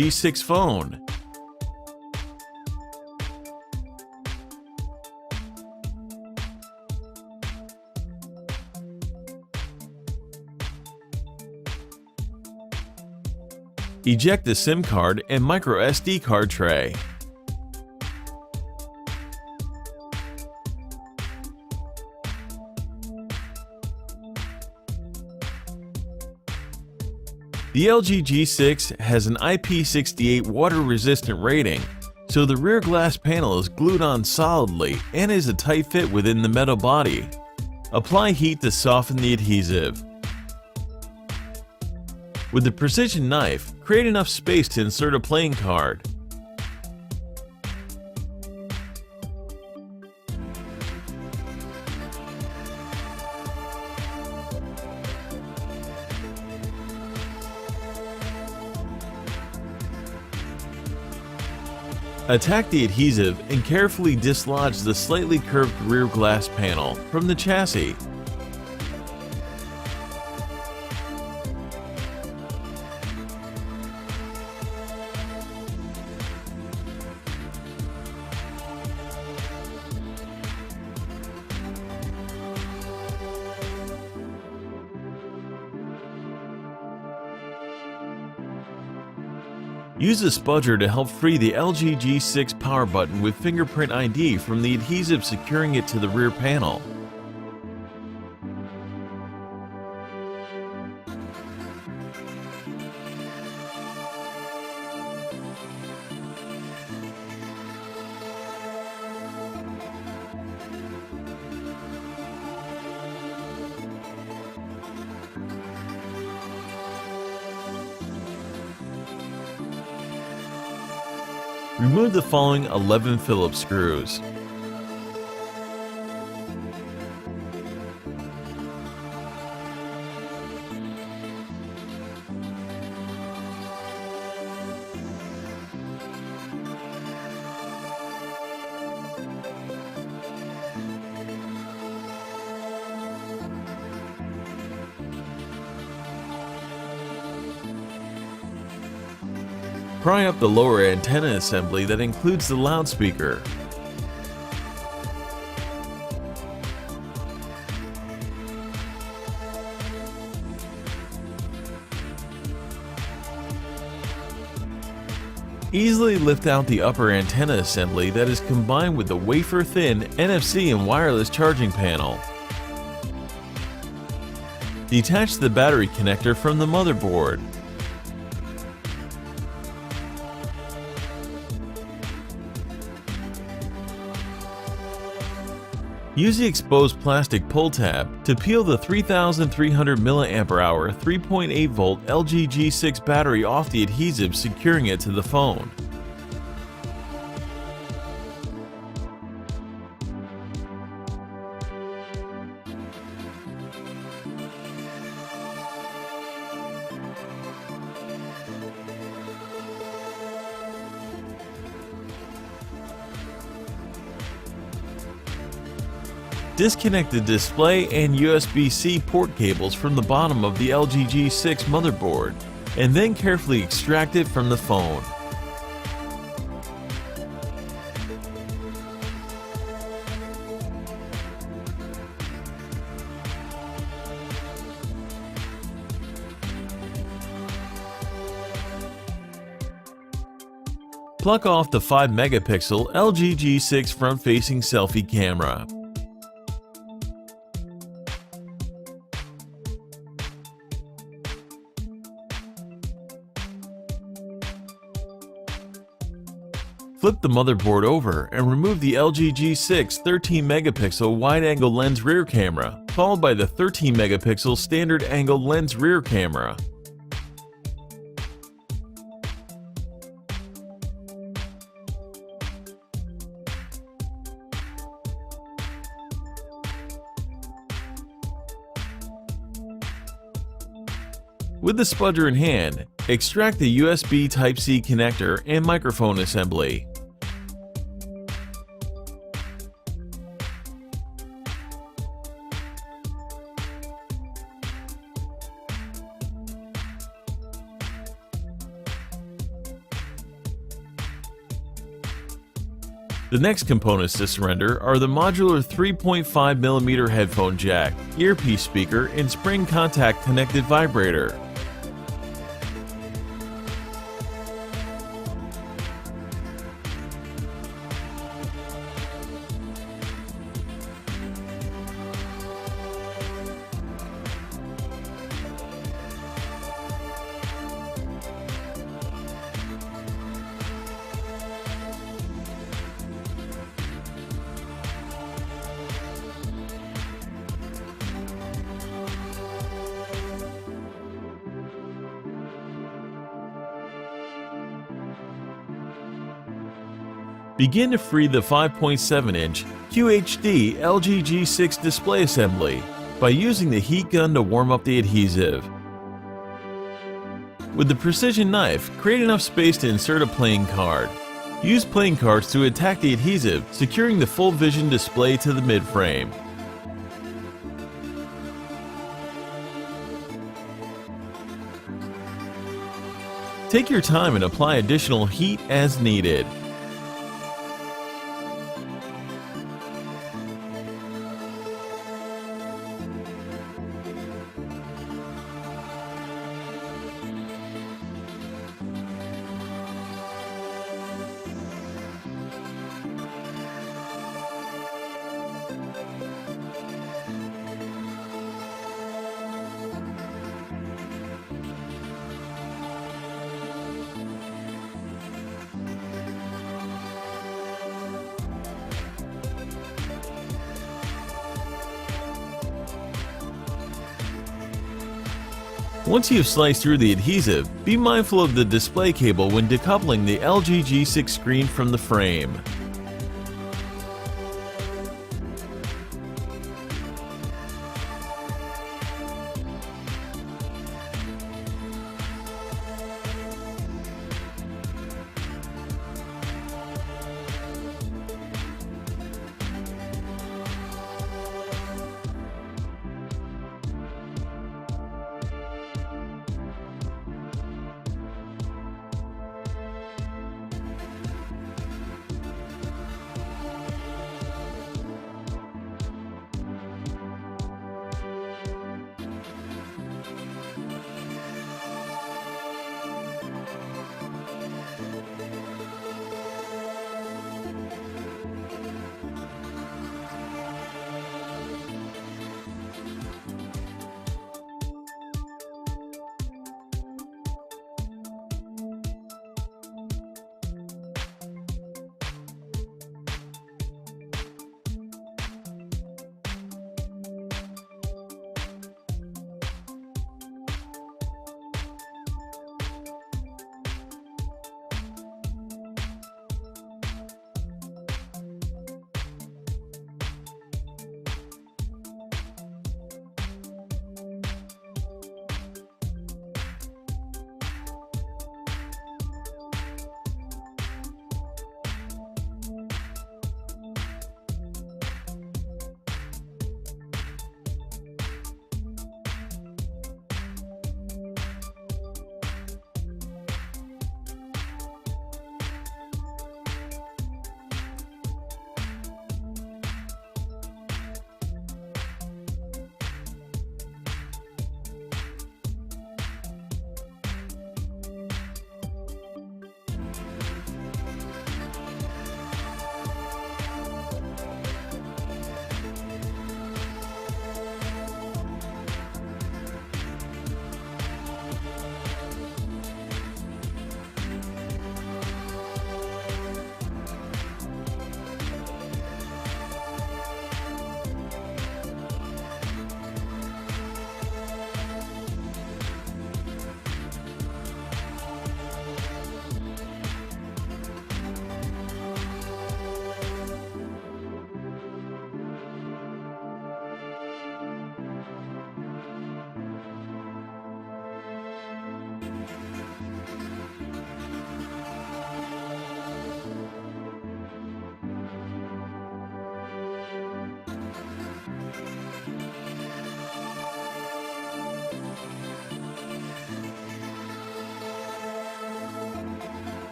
G6 phone. Eject the SIM card and micro SD card tray. The LG G6 has an IP68 water-resistant rating, so the rear glass panel is glued on solidly and is a tight fit within the metal body. Apply heat to soften the adhesive. With the precision knife, create enough space to insert a playing card. Attack the adhesive and carefully dislodge the slightly curved rear glass panel from the chassis. Use a spudger to help free the LG G6 power button with fingerprint ID from the adhesive securing it to the rear panel. Remove the following 11 Phillips screws. Pry up the lower antenna assembly that includes the loudspeaker. Easily lift out the upper antenna assembly that is combined with the wafer-thin NFC and wireless charging panel. Detach the battery connector from the motherboard. Use the exposed plastic pull tab to peel the 3300 mAh 3.8 volt LG G6 battery off the adhesive securing it to the phone. Disconnect the display and USB-C port cables from the bottom of the LG G6 motherboard, and then carefully extract it from the phone. Pluck off the 5 megapixel LG G6 front-facing selfie camera. Flip the motherboard over and remove the LG G6 13 megapixel wide-angle lens rear camera, followed by the 13 megapixel standard angle lens rear camera. With the spudger in hand, extract the USB Type-C connector and microphone assembly. The next components to surrender are the modular 3.5mm headphone jack, earpiece speaker, and spring contact connected vibrator. Begin to free the 5.7-inch QHD LG G6 display assembly by using the heat gun to warm up the adhesive. With the precision knife, create enough space to insert a playing card. Use playing cards to attack the adhesive, securing the full vision display to the midframe. Take your time and apply additional heat as needed. Once you have sliced through the adhesive, be mindful of the display cable when decoupling the LG G6 screen from the frame.